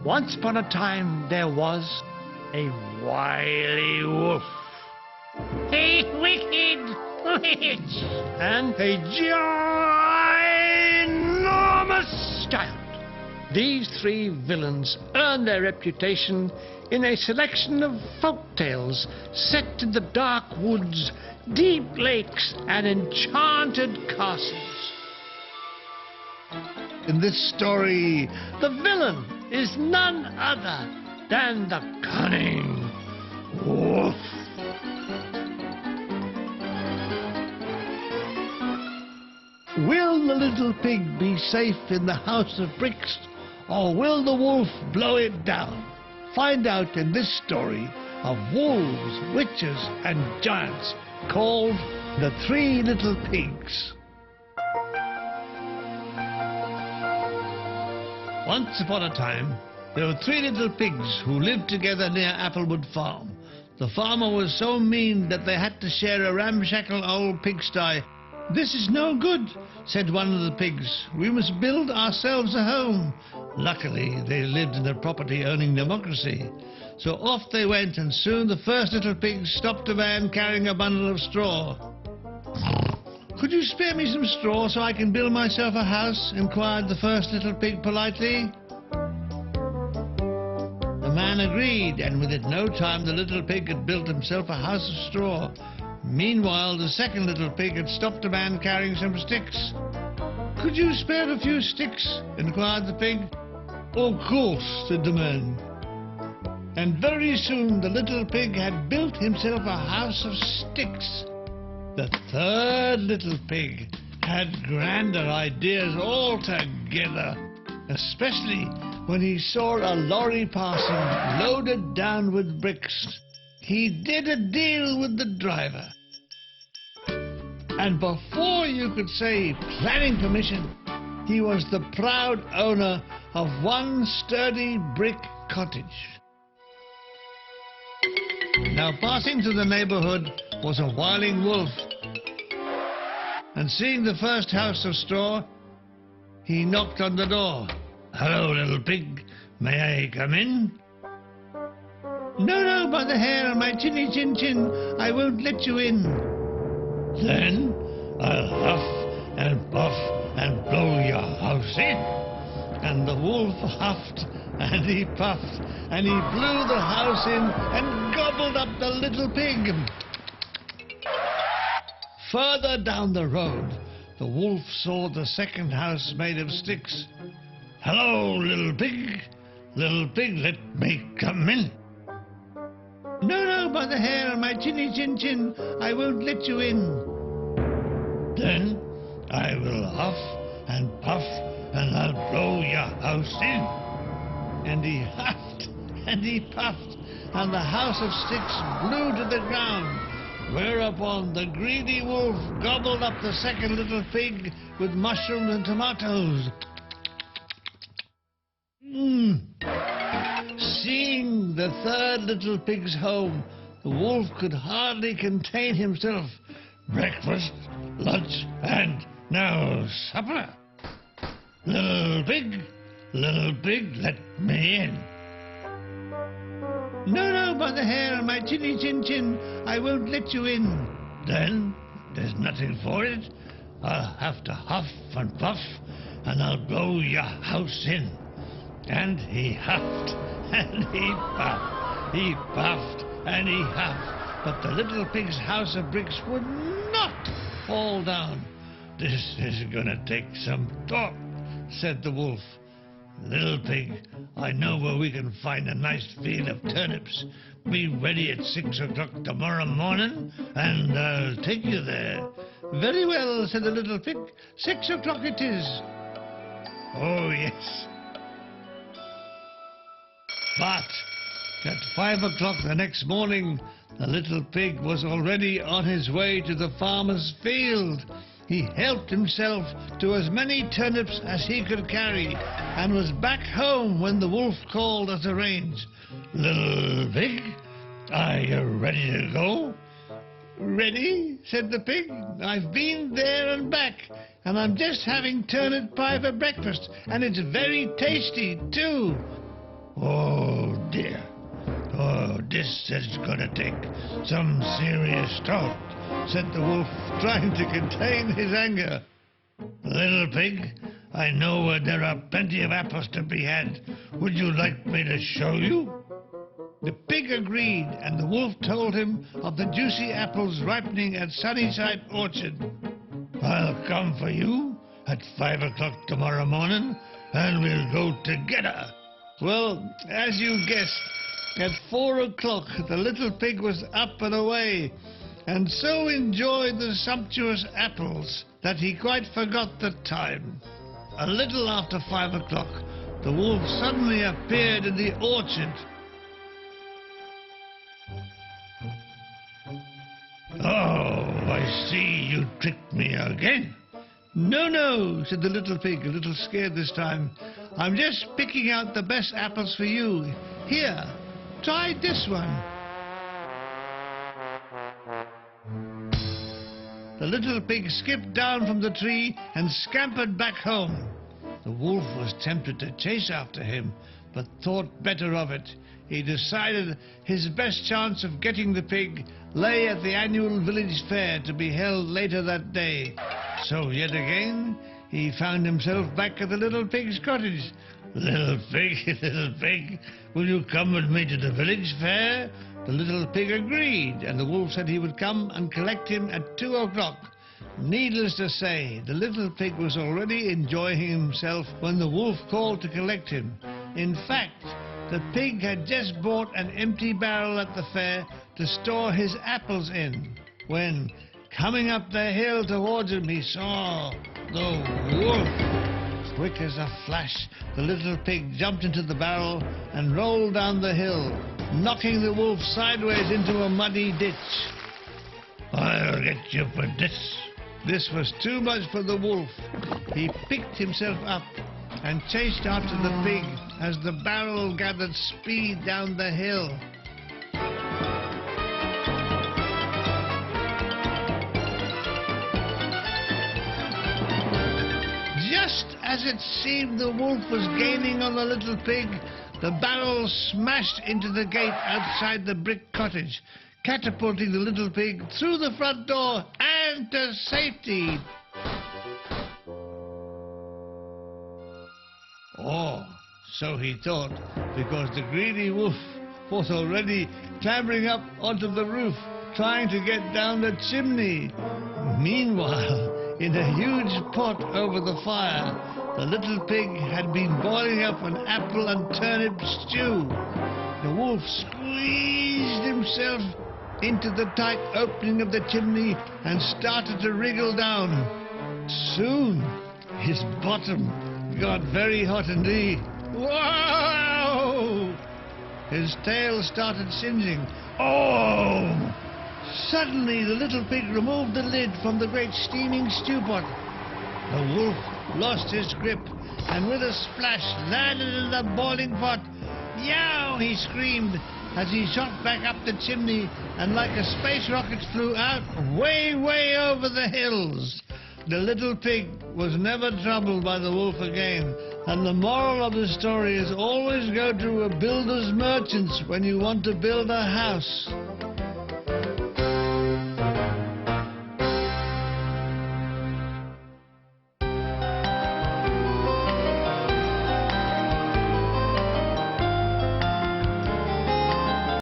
Once upon a time there was a wily wolf. A wicked witch. And a ginormous giant. These three villains earned their reputation in a selection of folk tales set in the dark woods, deep lakes, and enchanted castles. In this story, the villain is none other than the cunning wolf. Will the little pig be safe in the house of bricks, or will the wolf blow it down? Find out in this story of wolves, witches, and giants called The Three Little Pigs. Once upon a time, there were three little pigs who lived together near Applewood Farm. The farmer was so mean that they had to share a ramshackle old pigsty. "This is no good," said one of the pigs. "We must build ourselves a home." Luckily, they lived in a property-owning democracy. So off they went, and soon the first little pig stopped a man carrying a bundle of straw. "Could you spare me some straw so I can build myself a house?" inquired the first little pig politely. The man agreed, and within no time the little pig had built himself a house of straw. Meanwhile, the second little pig had stopped a man carrying some sticks. "Could you spare a few sticks?" inquired the pig. "Of course," said the man. And very soon the little pig had built himself a house of sticks. The third little pig had grander ideas altogether, especially when he saw a lorry passing loaded down with bricks. He did a deal with the driver. And before you could say planning permission, he was the proud owner of one sturdy brick cottage. Now passing through the neighborhood was a wily wolf, and seeing the first house of straw, he knocked on the door. "Hello, little pig, may I come in?" "No, no, by the hair on my chinny chin chin, I won't let you in." "Then I'll huff and puff and blow your house in." And the wolf huffed and he puffed and he blew the house in and gobbled up the little pig. Further down the road, the wolf saw the second house made of sticks. "Hello, little pig, let me come in." "No, no, by the hair on my chinny chin chin, I won't let you in." "Then I will huff and puff and I'll blow your house in." And he huffed and he puffed, and the house of sticks blew to the ground, whereupon the greedy wolf gobbled up the second little pig with mushrooms and tomatoes. Seeing the third little pig's home, the wolf could hardly contain himself. Breakfast, lunch, and now supper. Little pig, let me in." "No, no, by the hair on my chinny chin chin, I won't let you in." "Then there's nothing for it. I'll have to huff and puff, and I'll blow your house in." And he huffed and he puffed and he huffed, but the little pig's house of bricks would not fall down. "This is gonna take some thought," said the wolf. "Little pig, I know where we can find a nice field of turnips. Be ready at 6 o'clock tomorrow morning, and I'll take you there." "Very well," said the little pig. 6 o'clock it is." "Oh, yes." But at 5 o'clock the next morning, the little pig was already on his way to the farmer's field. He helped himself to as many turnips as he could carry, and was back home when the wolf called as arranged. "Little pig, are you ready to go?" "Ready?" said the pig. "I've been there and back, and I'm just having turnip pie for breakfast, and it's very tasty too." Oh, dear. Oh, this is gonna take some serious thought, said the wolf, trying to contain his anger. Little pig, I know where there are plenty of apples to be had. Would you like me to show you? The pig agreed, and the wolf told him of the juicy apples ripening at Sunnyside Orchard. I'll come for you at 5 o'clock tomorrow morning, and we'll go together. Well, as you guessed, at 4 o'clock the little pig was up and away, and so enjoyed the sumptuous apples that he quite forgot the time. A little after 5 o'clock, the wolf suddenly appeared in the orchard. Oh, I see you tricked me again. No, no, said the little pig, a little scared this time. I'm just picking out the best apples for you. Here, try this one. The little pig skipped down from the tree and scampered back home. The wolf was tempted to chase after him, but thought better of it. He decided his best chance of getting the pig lay at the annual village fair to be held later that day. So yet again he found himself back at the little pig's cottage. Little pig, will you come with me to the village fair? The little pig agreed, and the wolf said he would come and collect him at 2 o'clock. Needless to say, the little pig was already enjoying himself when the wolf called to collect him. In fact, the pig had just bought an empty barrel at the fair to store his apples in, when, coming up the hill towards him, he saw the wolf. Quick as a flash, the little pig jumped into the barrel and rolled down the hill, knocking the wolf sideways into a muddy ditch. I'll get you for this. This was too much for the wolf. He picked himself up and chased after the pig as the barrel gathered speed down the hill. Just as it seemed the wolf was gaining on the little pig, the barrel smashed into the gate outside the brick cottage, catapulting the little pig through the front door and to safety. Oh, so he thought, because the greedy wolf was already clambering up onto the roof, trying to get down the chimney. Meanwhile, in a huge pot over the fire, the little pig had been boiling up an apple and turnip stew. The wolf squeezed himself into the tight opening of the chimney and started to wriggle down. Soon, his bottom got very hot indeed. Whoa! His tail started singeing. Oh! Suddenly, the little pig removed the lid from the great steaming stew pot. The wolf lost his grip and with a splash landed in the boiling pot. Yow! He screamed as he shot back up the chimney and like a space rocket flew out way, way over the hills. The little pig was never troubled by the wolf again. And the moral of the story is always go to a builder's merchants when you want to build a house.